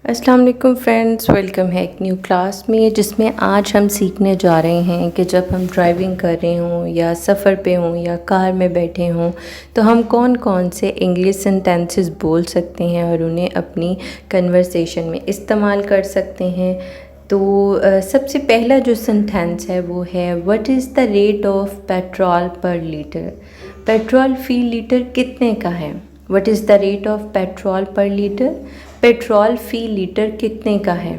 अस्सलाम वालेकुम friends, welcome है एक न्यू क्लास में जिसमें आज हम सीखने जा रहे हैं कि जब हम ड्राइविंग कर रहे हों या सफ़र पे हों या कार में बैठे हों तो हम कौन कौन से इंग्लिश सेंटेंसेस बोल सकते हैं और उन्हें अपनी कन्वर्सेशन में इस्तेमाल कर सकते हैं। तो सबसे पहला जो सेंटेंस है वो है what is the rate of petrol पर लीटर। पेट्रोल फ़ी लीटर कितने का है? What is the rate of petrol पर लीटर? पेट्रोल फ़ी लीटर कितने का है?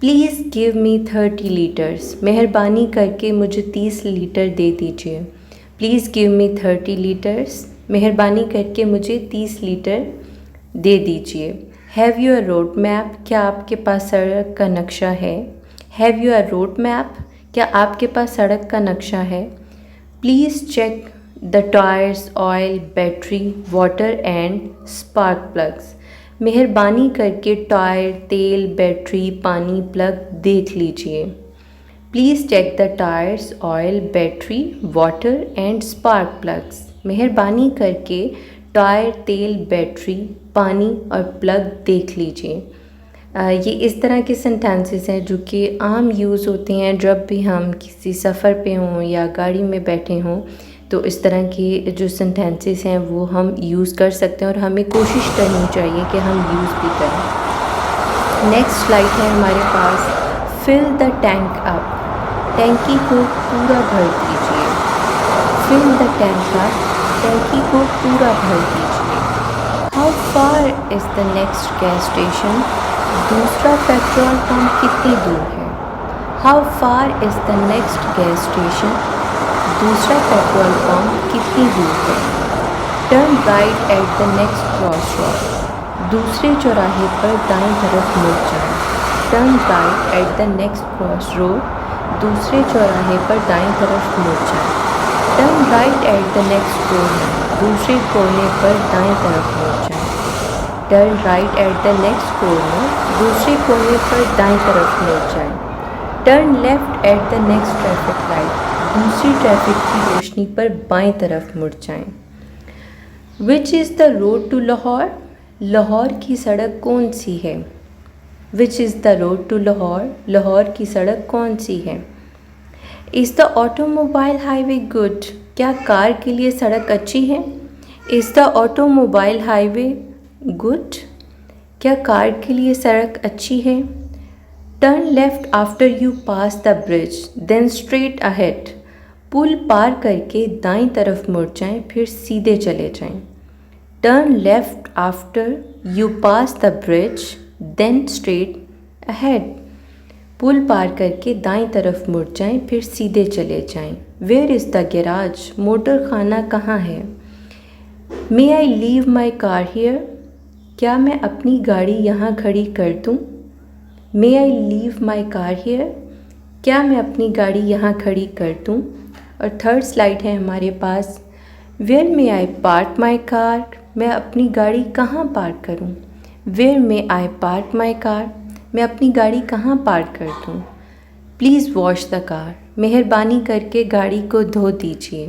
Please give me 30 litres. मेहरबानी करके मुझे 30 लीटर दे दीजिए। Please give me 30 litres. मेहरबानी करके मुझे 30 लीटर दे दीजिए। Have you a road map? क्या आपके पास सड़क का नक्शा है? Have you a road map? क्या आपके पास सड़क का नक्शा है? Please check the tyres, oil, battery, water and spark plugs. मेहरबानी करके टायर, तेल, बैटरी, पानी, प्लग देख लीजिए। Please check the tyres, oil, battery, water and spark plugs. मेहरबानी करके टायर, तेल, बैटरी, पानी और प्लग देख लीजिए। ये इस तरह के सेंटेंसेस हैं जो कि आम यूज़ होते हैं जब भी हम किसी सफ़र पे हों या गाड़ी में बैठे हों। तो इस तरह के जो सेंटेंसेस हैं वो हम यूज़ कर सकते हैं और हमें कोशिश करनी चाहिए कि हम यूज़ भी करें। नेक्स्ट स्लाइड है हमारे पास फिल द टैंक अप। टैंकी को पूरा भर दीजिए। Fill the tank up. टैंकी को पूरा भर दीजिए। How far is the next gas station? दूसरा पेट्रोल पंप कितनी दूर है? How far is the next gas station? दूसरा पेट्रोल पंप कितनी दूर है? Turn right at the next cross road. दूसरे चौराहे पर दाईं तरफ मुड़ जाएं। Turn right at the next cross road. दूसरे चौराहे पर दाईं तरफ मुड़ जाएं। Turn right at the next corner. दूसरे कोने पर दाईं तरफ मुड़ जाएं। Turn right at the next corner. दूसरे कोने पर दाईं तरफ मुड़ जाएं। Turn left at the next traffic light. दूसरी ट्रैफिक की रोशनी पर बाईं तरफ मुड़ जाएं। Which is the road to Lahore? Lahore की सड़क कौन सी है? Which is the road to Lahore? Lahore की सड़क कौन सी है? Is the automobile highway good? क्या कार के लिए सड़क अच्छी है? Is the automobile highway good? क्या कार के लिए सड़क अच्छी है? Turn left after you pass the bridge then straight ahead. पुल पार करके दाईं तरफ मुड़ जाएं, फिर सीधे चले जाएं। Turn left after you pass the bridge then straight ahead. पुल पार करके दाईं तरफ मुड़ जाएं, फिर सीधे चले जाएं। Where is the garage? Motor खाना कहाँ है? May I leave my car here? क्या मैं अपनी गाड़ी यहाँ खड़ी कर दूँ? May I leave my car here? क्या मैं अपनी गाड़ी यहाँ खड़ी कर दूँ? और थर्ड स्लाइड है हमारे पास where may I park my car? मैं अपनी गाड़ी कहाँ पार्क करूँ? Where may I park my car? मैं अपनी गाड़ी कहाँ पार्क कर दूँ? Please wash the car. मेहरबानी करके गाड़ी को धो दीजिए।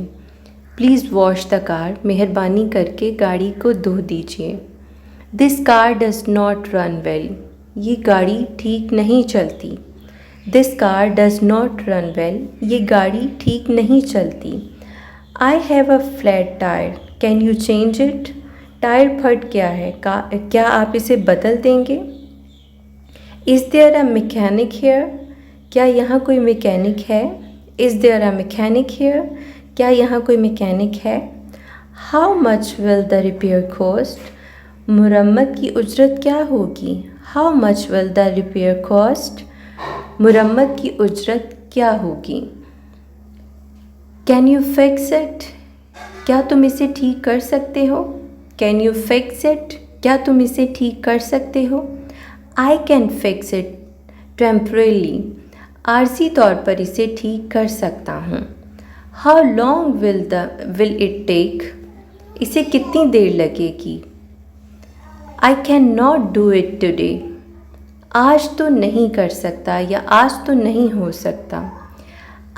Please wash the car. मेहरबानी करके गाड़ी को धो दीजिए। This car does not run well. ये गाड़ी ठीक नहीं चलती। This car does not run well. ये गाड़ी ठीक नहीं चलती। I have a flat tyre, can you change it? Tyre फट गया है, क्या आप इसे बदल देंगे? Is there a mechanic here? क्या यहाँ कोई मैकेनिक है? Is there a mechanic here? क्या यहाँ कोई मैकेनिक है? How much will the repair cost? मुरम्मत की उजरत क्या होगी? How much will the repair cost? मुरम्मत की उजरत क्या होगी? Can you fix it? क्या तुम इसे ठीक कर सकते हो? Can you fix it? क्या तुम इसे ठीक कर सकते हो? I can fix it temporarily. आरजी तौर पर इसे ठीक कर सकता हूँ। How long will it take? इसे कितनी देर लगेगी? I can not do it today. आज तो नहीं कर सकता या आज तो नहीं हो सकता।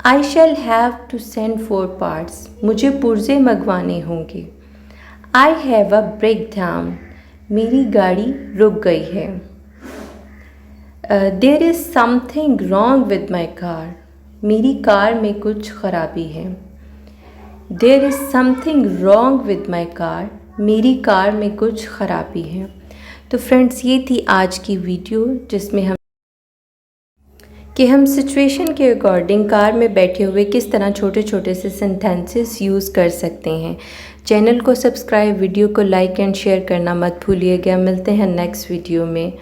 I shall have to send for parts. मुझे पुर्जे मंगवाने होंगे। I have a breakdown. मेरी गाड़ी रुक गई है। There is something wrong with my car. मेरी कार में कुछ ख़राबी है। There is something wrong with my car. मेरी कार में कुछ ख़राबी है। तो फ्रेंड्स, ये थी आज की वीडियो जिसमें हम सिचुएशन के अकॉर्डिंग कार में बैठे हुए किस तरह छोटे छोटे से सेंटेंसेस यूज़ कर सकते हैं। चैनल को सब्सक्राइब, वीडियो को लाइक एंड शेयर करना मत भूलिएगा। मिलते हैं नेक्स्ट वीडियो में।